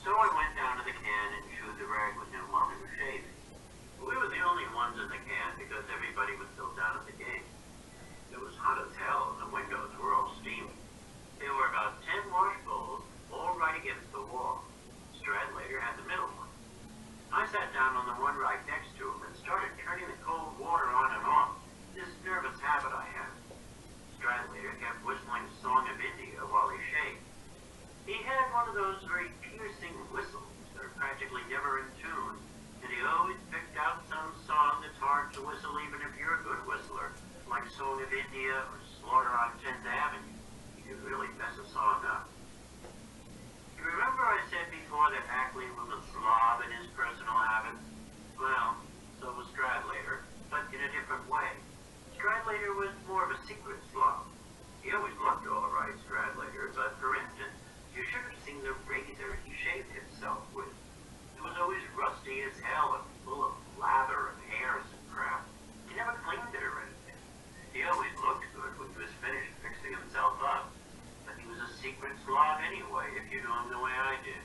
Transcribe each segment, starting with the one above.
So I went down to the can and chewed the rag with him while he was shaving. We were the only ones in the can because everybody was still down at the game. It was hot as hell and the windows were all steamy. There were about 10 wash bowls, all right against the wall. Stradlater had the middle one. I sat down on the one right next to him and started turning the cold water on and off, this nervous habit I had. Stradlater kept whistling Song of India while he shaved. He had one of those very piercing whistles that are practically never in tune, and he always picked out some song that's hard to whistle even if you're a good whistler, like Song of India or Slaughter on 10th Avenue. He could really mess a song up. You remember I said before that Ackley was a slob in his personal habits? Well, so was Stradlater, but in a different way. Stradlater was more of a secret slob. He always looked all right, Stradlater, but for instance, you should have seen the razor he shaved himself with. It was always rusty as hell and full of lather and hairs and crap. He never cleaned it or anything. He always looked good when he was finished fixing himself up. But he was a secret slob anyway, if you knew him the way I did.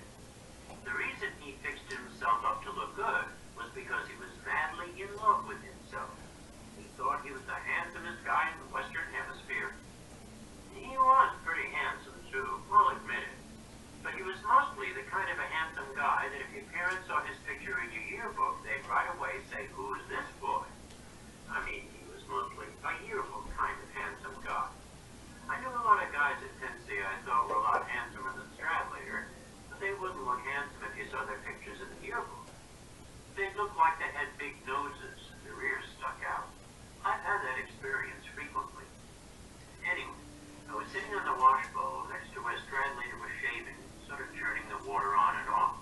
The reason he fixed himself up to look good was because he was madly in love with himself. He thought he was the handsomest guy in the Western Hemisphere. He was pretty handsome, too, I'll admit it. But he was mostly the kind of a handsome guy that if your parents saw his picture in your yearbook, they'd right away say, "Who's this boy?" I mean, he was mostly a yearbook kind of handsome guy. I knew a lot of guys at Tennessee I thought were a lot handsomer than Stradlater, but they wouldn't look handsome if you saw their pictures in the yearbook. They'd look like they had big noses and their ears stuck out. I've had that experience frequently. Anyway, I was sitting on the wash bowl next to where Stradlater was shaving, sort of turning the water on and off.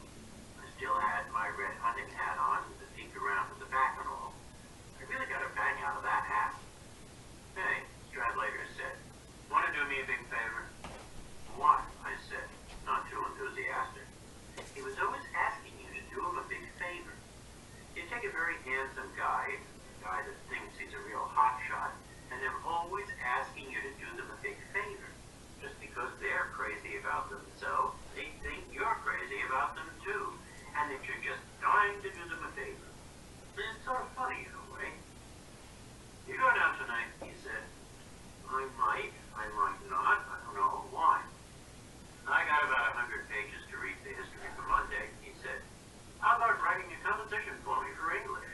I still had my red hunting hat on with the peek around at the back and all. I really got a bang out of that hat. "Hey," Stradlater said, "want to do me a big favor?" "What?" I said, not too enthusiastic. He was always asking you to do him a big favor. You take a very handsome guy, a guy that thinks he's a real hotshot, and they're always asking you to do them a big favor. Just because they're crazy about themselves, they think you're crazy about them too, and that you're just dying to do them a favor. It's sort of funny in a way. "You go down tonight," he said. I might not, I don't know why. "I got about 100 pages to read the history for Monday," he said. "How about writing a composition for me for English?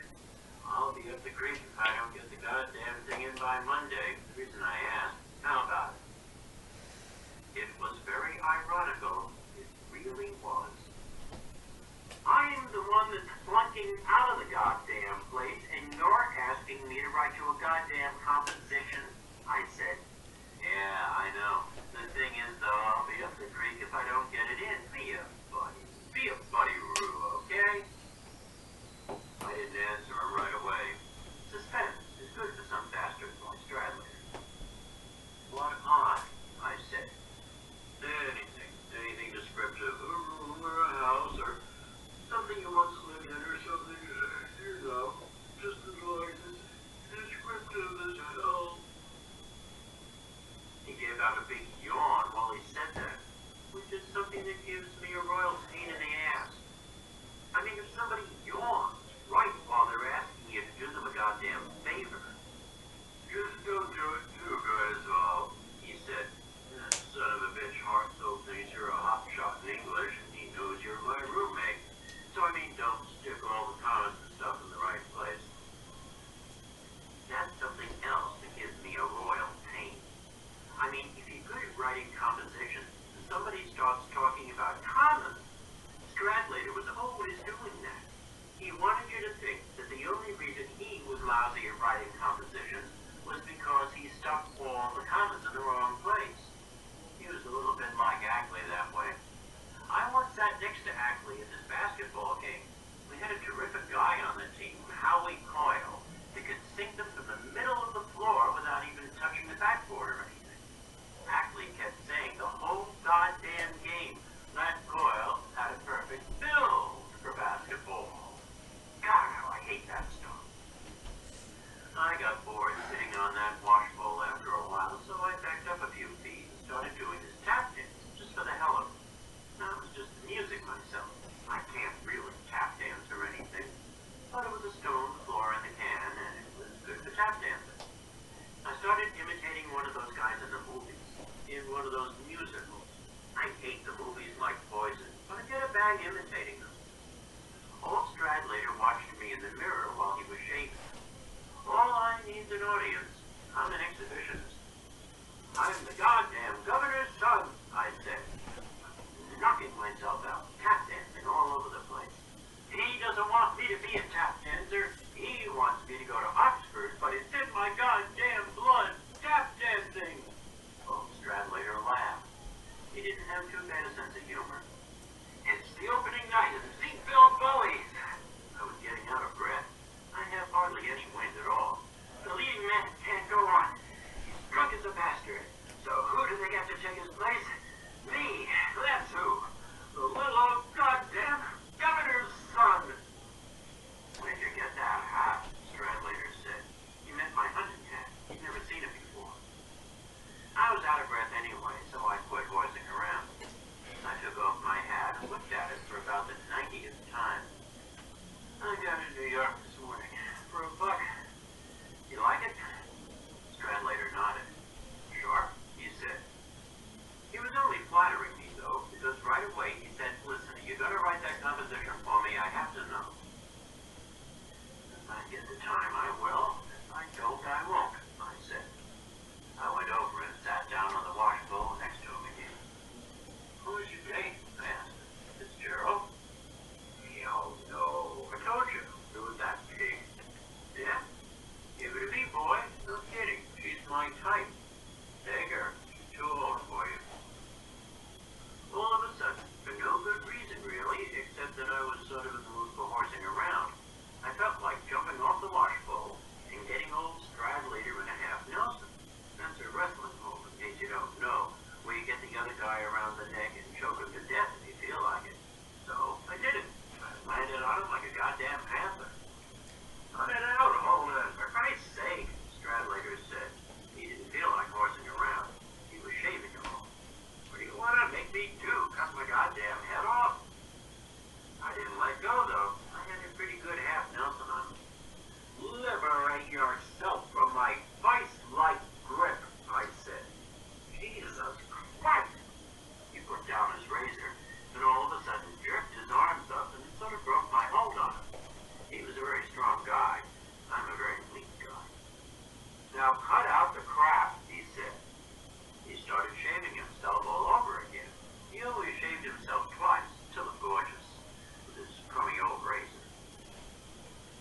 I'll be up the creek if I don't get the goddamn thing in by Monday. The reason I asked. How about it?" It was very ironical. It really was. "I'm the one that's flunking out of the goddamn place, and you're asking me to write you a goddamn composition," I said. "Yeah, I know. The thing is, though, I'll be up the creek if I don't get it in. Be a buddy. Be a buddy, Roo, okay?" I didn't answer him right away. Suspense is good for some bastards like Stradlater. "What on?" I said. Anything descriptive. A room or a house or something you once lived in or something, you know, just as long as it's descriptive as hell." He gave out a big yawn while he said that, which is something that gives me a royal pain in the ass. I mean, if somebody yawns right while they're asking you to do them a goddamn favor. "Just don't do it too good is all," he said. "That son of a bitch Hartzell thinks you're a hotshot in English, and he knows you're my roommate. So I mean, don't stick all the commas and stuff in the right place." That's something else that gives me a royal pain. I mean, if you're good at writing compositions, and somebody starts talking about commas, Stradlater was always doing that. He wanted you to think that the only reason he was lousy at writing compositions was because he stuck all the commas in the wrong place. He was a little bit like Ackley that way. I once sat next to Ackley at this basketball game. We had a terrific guy on the team, Howie Coyle, that could sink them from the middle of the floor without even touching the backboard or anything. Ackley kept saying the whole goddamn game that Coyle had a perfect build for basketball. God, how I hate that stuff. I got bored sitting on that wash bowl after a while, so I tap dancing. I started imitating one of those guys in the movies, in one of those musicals. I hate the movies like poison, but I get a bang imitating them. Old Stradlater watched me in the mirror while he was shaving. All I need's an audience. I'm an exhibitionist. I'm the goddamn governor's son, I said, knocking myself out, tap dancing all over the place. He doesn't want me to be a tap dancer. He wants me to go to Oxford, but it's in my goddamn blood, tap dancing. Old Stradlater laughed. He didn't have too bad a sense of humor. It's the opening night of the Seatbelt Bowies. I was getting out of breath. I have hardly any wind at all. The leading man can't go on. He's drunk as a bastard. So who do they have to take his place? Me. That's who. The little old goddamn governor's son. Where'd you get that hat? Stradlater said. He meant my hunting hat. He'd never seen it before. I was out of breath anyway, so I quit horsing around. I took off my hat and looked at it for about the 90th time. I got to New York this morning for $1. You like it? Stradlater nodded. Sure, he said. He was only flattering me, though, because right away he said, listen, are you going to write that composition for me? I have to know. If I get the time, I will. If I don't, I won't, I said. I went over and sat down on the washbowl next to him again. Who is your date? I asked. Fitzgerald? Oh, no. I told you. It was that pig. Yeah? Give it to me, boy. No kidding. She's my type. Take her. She's too old for you. All of a sudden, for no good reason, really, except that I was sort of in the mood for horsing around, I felt like jumping off the washbowl and getting old Stradlater in a half Nelson. That's a wrestling move, in case you don't know, where you get the other guy around the neck and choke him to death if you feel like it. So, I did it. I landed on him like a goddamn panther. Cut it out, Holden, for Christ's sake, Stradlater said. He didn't feel like horsing around. He was shaving him all. What do you want to make me do? Cut my goddamn head off? I didn't let go, though. I had a pretty good half Nelson on me. Liberate yourself from my vice-like grip, I said. Jesus Christ! He put down his razor, and all of a sudden jerked his arms up and sort of broke my hold on him. He was a very strong guy. I'm a very weak guy. Now cut out the crap, he said. He started shaving himself all over again. He always shaved himself twice, to look gorgeous, with his crummy old razor.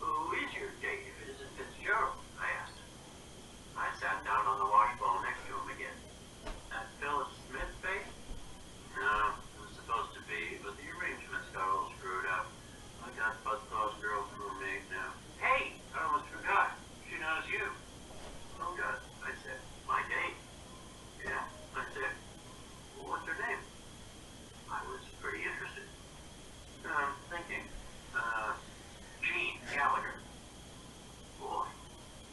Who is your date if it isn't Fitzgerald? I asked him. I sat down on the washbowl next to him again. That Phyllis Smith babe? No, it was supposed to be, but the arrangements got all screwed up. I got Buzzsaw's girl for a maid now. Hey, I almost forgot. She knows you. Who does? I said. My date. Yeah, I said. Well, what's her name? I was pretty interested. Thinking. Jean Gallagher. Boy,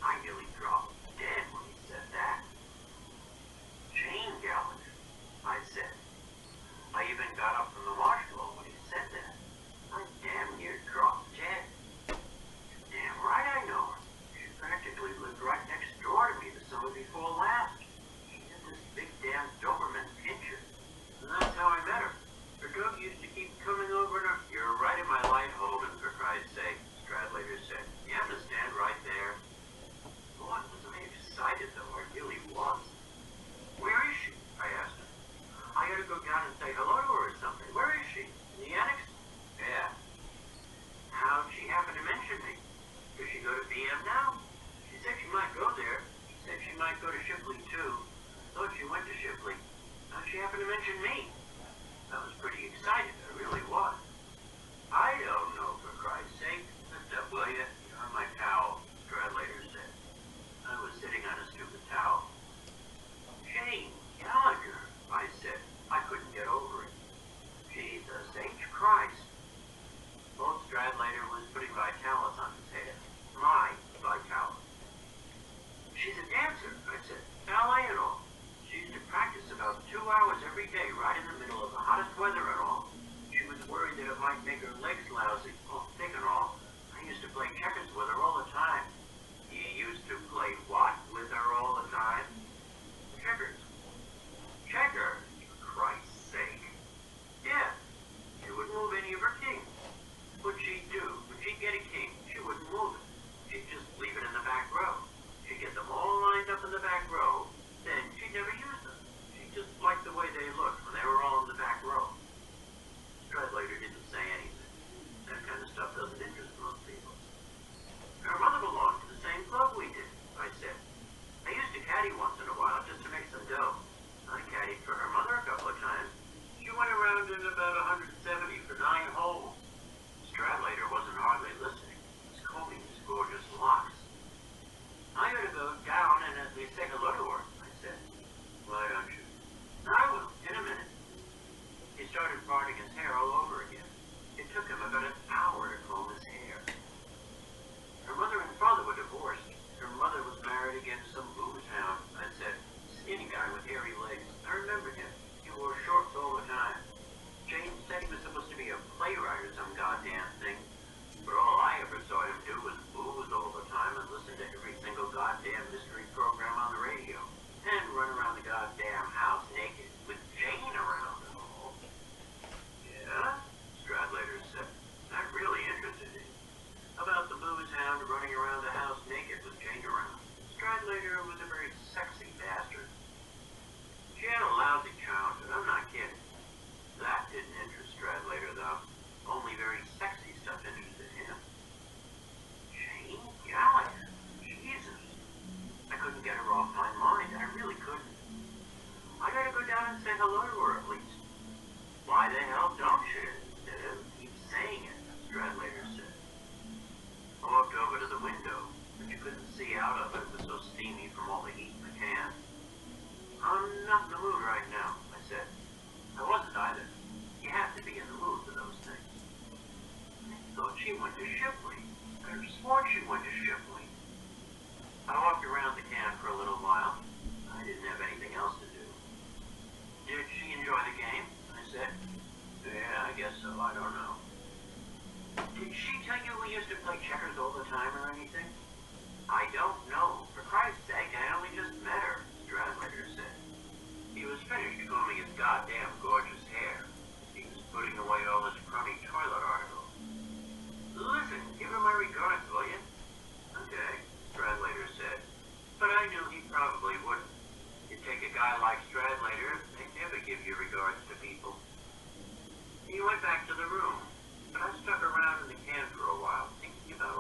I nearly dropped dead when he said that. Jane Gallagher, I said. I even got up from the washbowl when he said that. I damn near dropped dead. Damn right I know her. She practically lived right next door to me the summer before last. She had this big damn Doberman pinscher. And that's how I met her. Her dog used to keep coming over to her. You're right in my life, Holden, for Christ's sake, Stradlater said. You understand right there? Boy, was I excited, though. I really was. Where is she? I asked him. I gotta go down and say hello to her or something. Where is she? In the annex? Yeah. How'd she happen to mention me? Does she go to BM now? She said she might go there. She said she might go to Shipley, too. Thought she went to Shipley. How'd she happen to mention me? I was pretty excited. I really was. I don't know, for Christ's sake. Lift up, will you? You're on my towel, Stradlater said. I was sitting on a stupid towel. Jane Gallagher, I said. I couldn't get over it. Jesus H. Christ. Old Stradlater was putting Vitalis on his head. My Vitalis. She's a dancer, I said. Ballet and all. She used to practice about 2 hours every day right in Stradlater was a very sexy bastard. She had a lousy childhood, I'm not kidding. That didn't interest Stradlater, though. Only very sexy stuff interested him. Jane Gallagher? Jesus. I couldn't get her off my mind. I really couldn't. I gotta go down and say hello to her at least. Why the hell don't you? Instead of keep saying it, Stradlater said. I walked over to the window, but you couldn't see out of it. It was so steamy from all the heat in the can. I'm not in the mood right now, I said. I wasn't either. You have to be in the mood for those things. I thought she went to Shipley. I could have sworn she went to Shipley. I walked around the can for a little while. I didn't have anything else to do. Did she enjoy the game? I said. Yeah, I guess so. I don't know. Did she tell you we used to play checkers all the time or anything? I don't know. For Christ's sake, I only just met her, Stradlater said. He was finished combing his goddamn gorgeous hair. He was putting away all his crummy toilet articles. Listen, give her my regards, will you? Okay, Stradlater said. But I knew he probably wouldn't. You'd take a guy like Stradlater, they'd never give your regards to people. He went back to the room, but I stuck around in the can for a while, thinking about